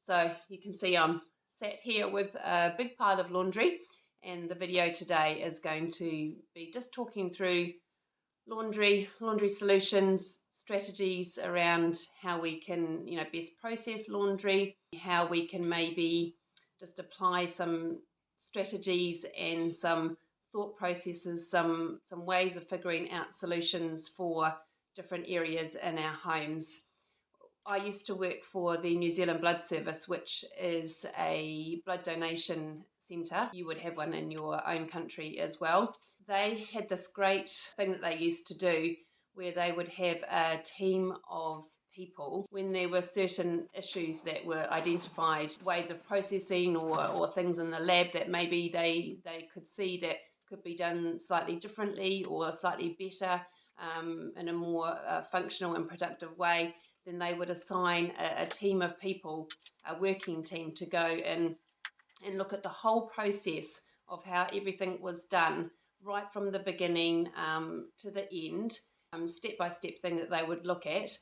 So you can see I'm sat here with a big pile of laundry, and the video today is going to be just talking through laundry solutions, strategies around how we can, best process laundry, how we can maybe just apply some strategies and some thought processes, some ways of figuring out solutions for different areas in our homes. I used to work for the New Zealand Blood Service, which is a blood donation centre. You would have one in your own country as well. They had this great thing that they used to do where they would have a team of people when there were certain issues that were identified, ways of processing or things in the lab that maybe they could see that could be done slightly differently or slightly better, in a more functional and productive way. Then they would assign a team of people, a working team, to go and look at the whole process of how everything was done, right from the beginning to the end, step by step thing that they would look at,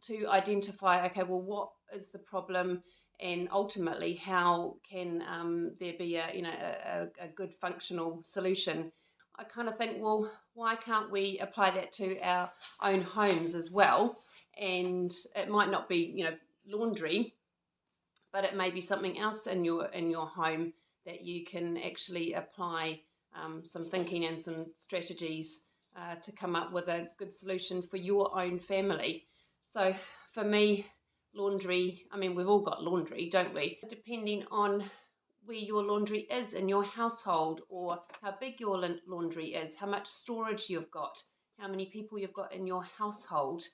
to identify, okay, well, what is the problem, and ultimately how can there be a good functional solution. I kind of think, well, why can't we apply that to our own homes as well? And it might not be, laundry, but it may be something else in your home that you can actually apply some thinking and some strategies to come up with a good solution for your own family. So for me, laundry, I mean, we've all got laundry, don't we? Depending on where your laundry is in your household, or how big your laundry is, how much storage you've got, how many people you've got in your household,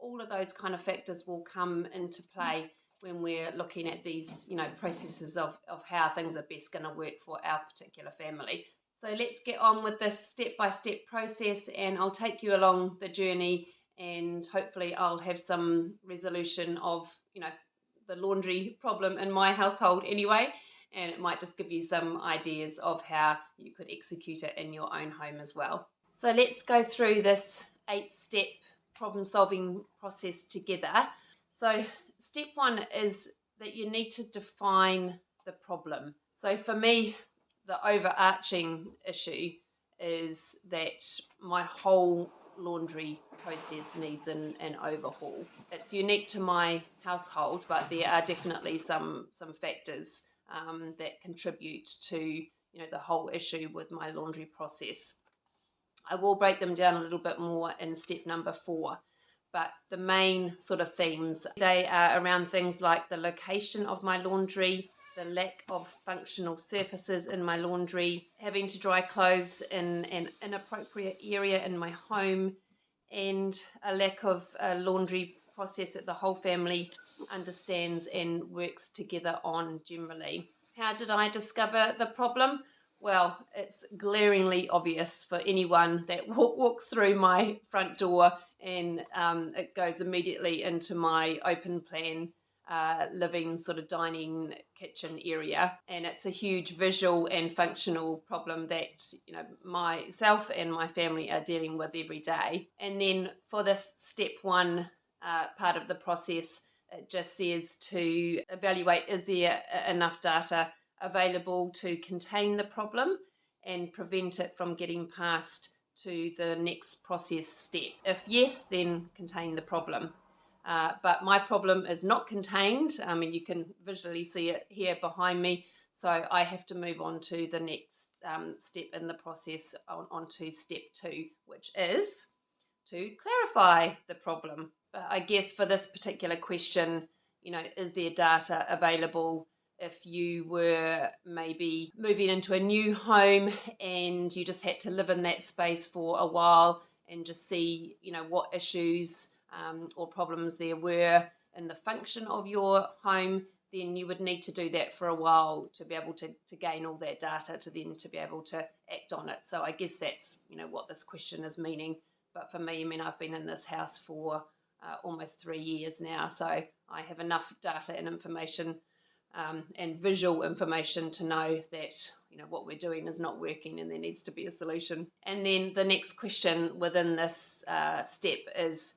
all of those kind of factors will come into play when we're looking at these, processes of how things are best going to work for our particular family. So let's get on with this step-by-step process, and I'll take you along the journey, and hopefully I'll have some resolution of, the laundry problem in my household anyway, and it might just give you some ideas of how you could execute it in your own home as well. So let's go through this 8-step problem solving process together. So step one is that you need to define the problem. So for me, the overarching issue is that my whole laundry process needs an overhaul. It's unique to my household, but there are definitely some factors that contribute to the whole issue with my laundry process. I will break them down a little bit more in step number 4. But the main sort of themes, they are around things like the location of my laundry, the lack of functional surfaces in my laundry, having to dry clothes in an inappropriate area in my home, and a lack of a laundry process that the whole family understands and works together on generally. How did I discover the problem? Well, it's glaringly obvious for anyone that walks through my front door, and it goes immediately into my open plan living sort of dining kitchen area, and it's a huge visual and functional problem that myself and my family are dealing with every day. And then for this step 1 part of the process, it just says to evaluate, is there enough data available to contain the problem and prevent it from getting past to the next process step. If yes, then contain the problem. But my problem is not contained. I mean, you can visually see it here behind me. So I have to move on to the next step in the process, on to step 2, which is to clarify the problem. But I guess for this particular question, is there data available if you were maybe moving into a new home and you just had to live in that space for a while and just see, what issues or problems there were in the function of your home, then you would need to do that for a while to be able to gain all that data to then to be able to act on it. So I guess that's, what this question is meaning. But for me, I mean, I've been in this house for almost 3 years now, so I have enough data and information and visual information to know that what we're doing is not working and there needs to be a solution. And then the next question within this step is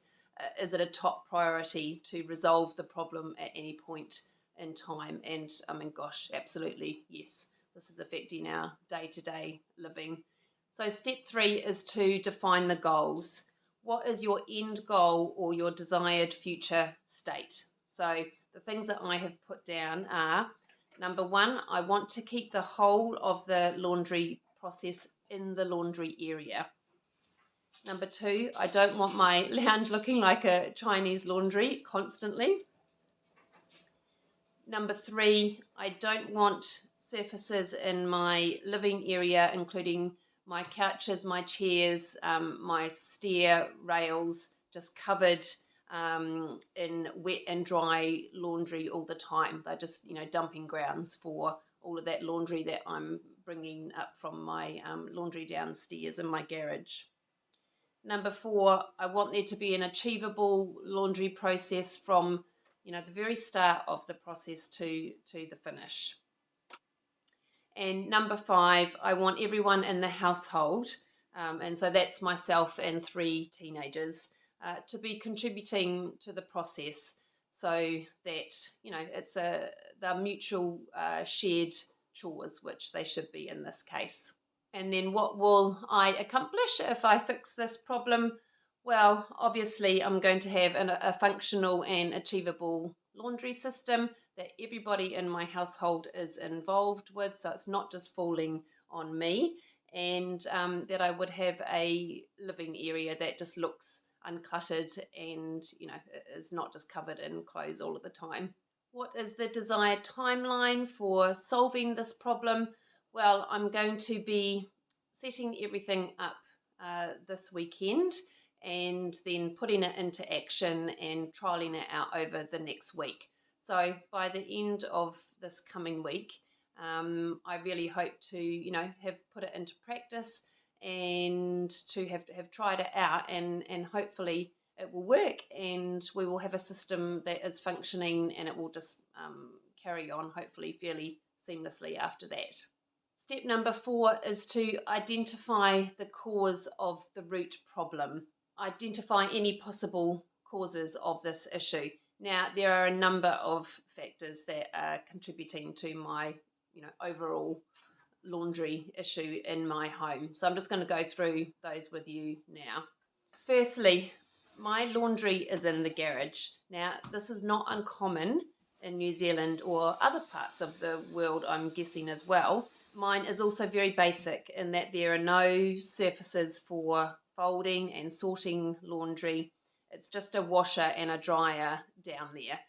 it a top priority to resolve the problem at any point in time. And I mean, gosh, absolutely, yes, this is affecting our day-to-day living. So step 3 is to define the goals. What is your end goal or your desired future state? So the things that I have put down are: number 1, I want to keep the whole of the laundry process in the laundry area. Number 2, I don't want my lounge looking like a Chinese laundry constantly. Number 3, I don't want surfaces in my living area, including my couches, my chairs, my stair rails, just covered in wet and dry laundry all the time. They're just, dumping grounds for all of that laundry that I'm bringing up from my laundry downstairs in my garage. Number 4, I want there to be an achievable laundry process from, the very start of the process to the finish. And number 5, I want everyone in the household, and so that's myself and 3 teenagers, to be contributing to the process, so that, it's the mutual shared chores, which they should be in this case. And then what will I accomplish if I fix this problem? Well, obviously, I'm going to have a functional and achievable laundry system that everybody in my household is involved with, so it's not just falling on me, and that I would have a living area that just looks uncluttered and, is not just covered in clothes all of the time. What is the desired timeline for solving this problem? Well, I'm going to be setting everything up this weekend and then putting it into action and trialing it out over the next week. So by the end of this coming week, I really hope to, have put it into practice and to have tried it out, and hopefully it will work and we will have a system that is functioning, and it will just carry on hopefully fairly seamlessly after that. Step number 4 is to identify the cause of the root problem. Identify any possible causes of this issue. Now, there are a number of factors that are contributing to my, overall laundry issue in my home. So I'm just going to go through those with you now. Firstly, my laundry is in the garage. Now, this is not uncommon in New Zealand or other parts of the world, I'm guessing as well. Mine is also very basic in that there are no surfaces for folding and sorting laundry. It's just a washer and a dryer down there.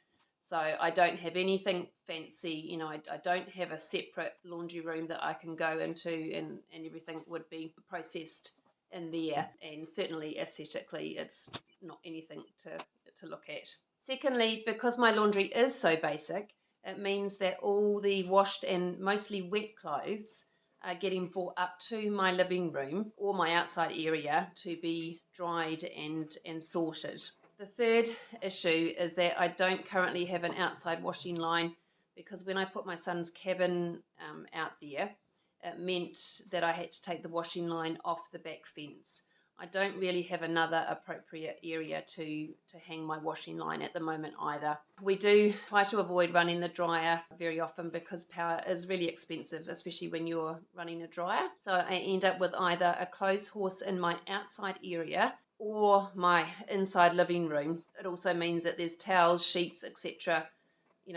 So I don't have anything fancy, I don't have a separate laundry room that I can go into, and everything would be processed in there, and certainly aesthetically it's not anything to look at. Secondly, because my laundry is so basic, it means that all the washed and mostly wet clothes are getting brought up to my living room or my outside area to be dried and sorted. The third issue is that I don't currently have an outside washing line, because when I put my son's cabin out there, it meant that I had to take the washing line off the back fence. I don't really have another appropriate area to hang my washing line at the moment either. We do try to avoid running the dryer very often because power is really expensive, especially when you're running a dryer. So I end up with either a clothes horse in my outside area or my inside living room. It also means that there's towels, sheets, etc.,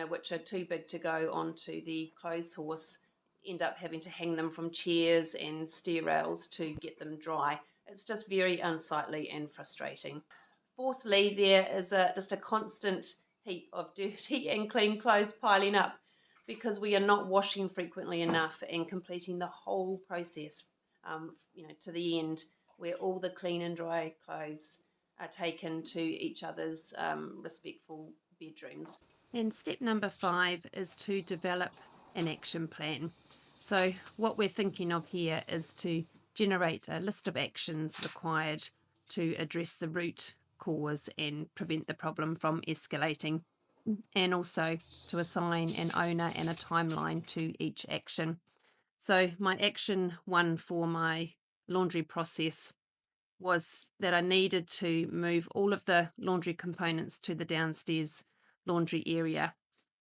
which are too big to go onto the clothes horse. End up having to hang them from chairs and stair rails to get them dry. It's just very unsightly and frustrating. Fourthly, there is just a constant heap of dirty and clean clothes piling up because we are not washing frequently enough and completing the whole process, to the end, where all the clean and dry clothes are taken to each other's respectful bedrooms. And step number 5 is to develop an action plan. So what we're thinking of here is to generate a list of actions required to address the root cause and prevent the problem from escalating, and also to assign an owner and a timeline to each action. So my action 1 for my laundry process was that I needed to move all of the laundry components to the downstairs laundry area.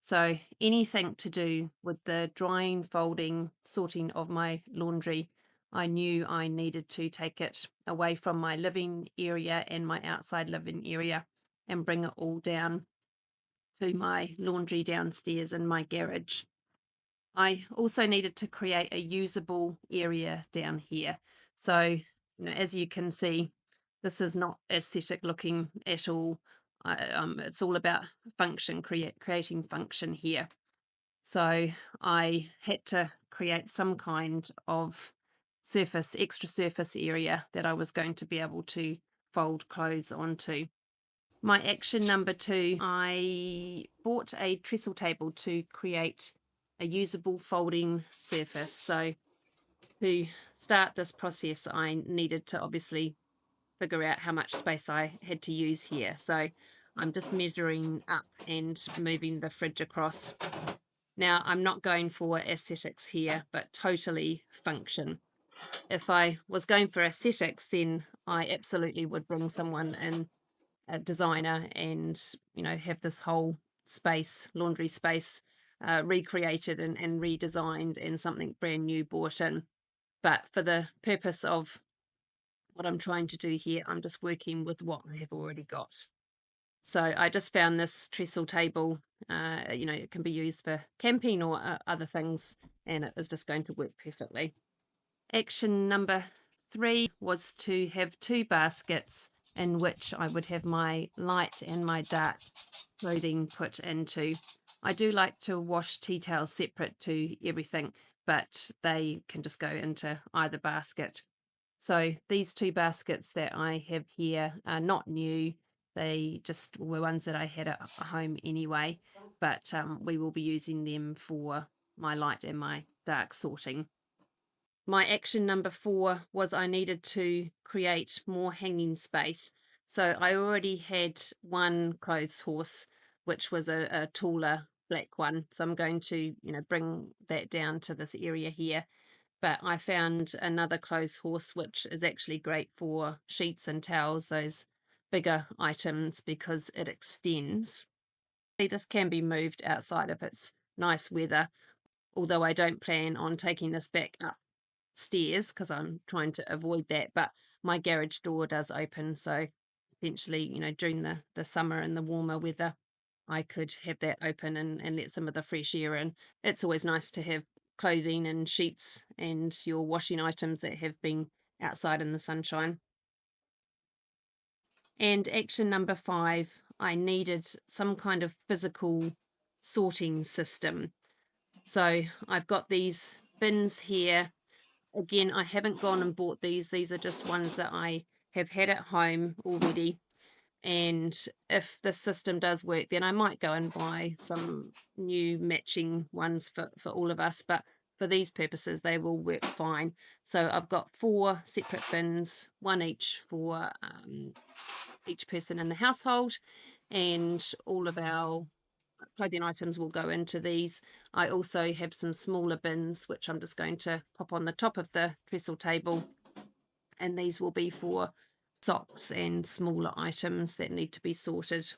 So anything to do with the drying, folding, sorting of my laundry, I knew I needed to take it away from my living area and my outside living area and bring it all down to my laundry downstairs in my garage. I also needed to create a usable area down here. So, as you can see, this is not aesthetic looking at all. It's all about function, creating function here. So I had to create some kind of extra surface area that I was going to be able to fold clothes onto. My action number 2, I bought a trestle table to create a usable folding surface. So to start this process, I needed to obviously figure out how much space I had to use here. So I'm just measuring up and moving the fridge across. Now, I'm not going for aesthetics here, but totally function. If I was going for aesthetics, then I absolutely would bring someone in, a designer, and have this whole space, laundry space, recreated and redesigned and something brand new bought in. But for the purpose of what I'm trying to do here, I'm just working with what I have already got. So I just found this trestle table. It can be used for camping or other things, and it was just going to work perfectly. Action number 3 was to have 2 baskets in which I would have my light and my dark clothing put into. I do like to wash tea towels separate to everything, but they can just go into either basket. So these 2 baskets that I have here are not new. They just were ones that I had at home anyway, but we will be using them for my light and my dark sorting. My action number 4 was I needed to create more hanging space. So I already had one clothes horse, which was a taller black one. So I'm going to, bring that down to this area here. But I found another clothes horse, which is actually great for sheets and towels, those bigger items, because it extends. This can be moved outside if it's nice weather, although I don't plan on taking this back upstairs because I'm trying to avoid that. But my garage door does open, so potentially, during the summer and the warmer weather, I could have that open and let some of the fresh air in. It's always nice to have clothing and sheets and your washing items that have been outside in the sunshine. And action number 5, I needed some kind of physical sorting system. So I've got these bins here. Again, I haven't gone and bought these. These are just ones that I have had at home already. And if the system does work, then I might go and buy some new matching ones for all of us. But for these purposes, they will work fine. So I've got 4 separate bins, one each for each person in the household, and all of our clothing items will go into these. I also have some smaller bins, which I'm just going to pop on the top of the trestle table, and these will be for socks and smaller items that need to be sorted.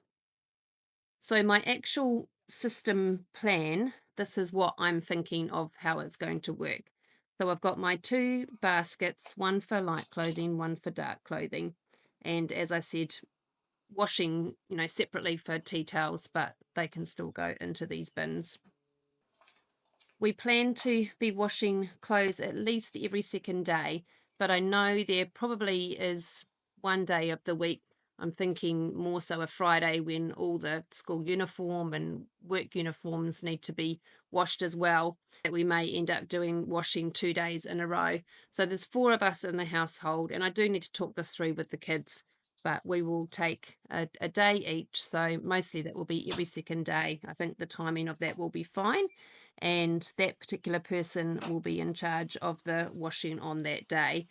So my actual system plan, this is what I'm thinking of how it's going to work. So I've got my 2 baskets, one for light clothing, one for dark clothing. And as I said, washing, separately for tea towels, but they can still go into these bins. We plan to be washing clothes at least every second day, but I know there probably is one day of the week, I'm thinking more so a Friday, when all the school uniform and work uniforms need to be washed as well, that we may end up doing washing 2 days in a row. So there's 4 of us in the household, and I do need to talk this through with the kids, but we will take a day each. So mostly that will be every second day. I think the timing of that will be fine, and that particular person will be in charge of the washing on that day.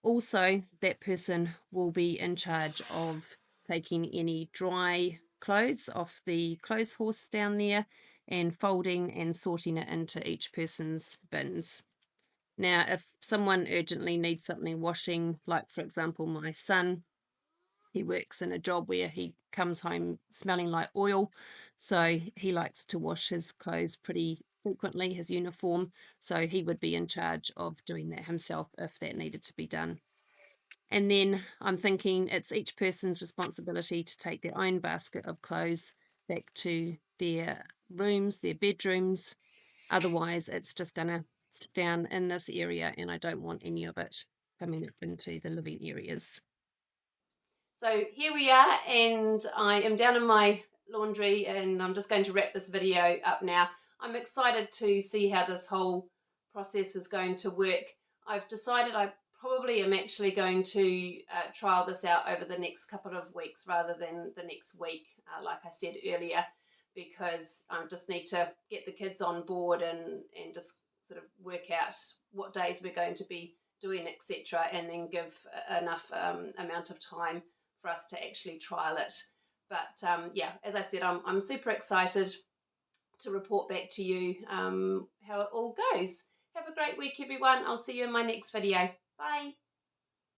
Also, that person will be in charge of taking any dry clothes off the clothes horse down there and folding and sorting it into each person's bins. Now, if someone urgently needs something washing, like for example my son, he works in a job where he comes home smelling like oil, so he likes to wash his clothes pretty frequently, his uniform, so he would be in charge of doing that himself if that needed to be done. And then I'm thinking it's each person's responsibility to take their own basket of clothes back to their rooms, their bedrooms. Otherwise, it's just going to sit down in this area, and I don't want any of it coming up into the living areas. So here we are, and I am down in my laundry, and I'm just going to wrap this video up now. I'm excited to see how this whole process is going to work. I've decided I probably am actually going to trial this out over the next couple of weeks rather than the next week, like I said earlier, because I just need to get the kids on board and just sort of work out what days we're going to be doing, etc., and then give enough amount of time for us to actually trial it. But yeah, as I said, I'm super excited to report back to you how it all goes. Have a great week, everyone. I'll see you in my next video. Bye.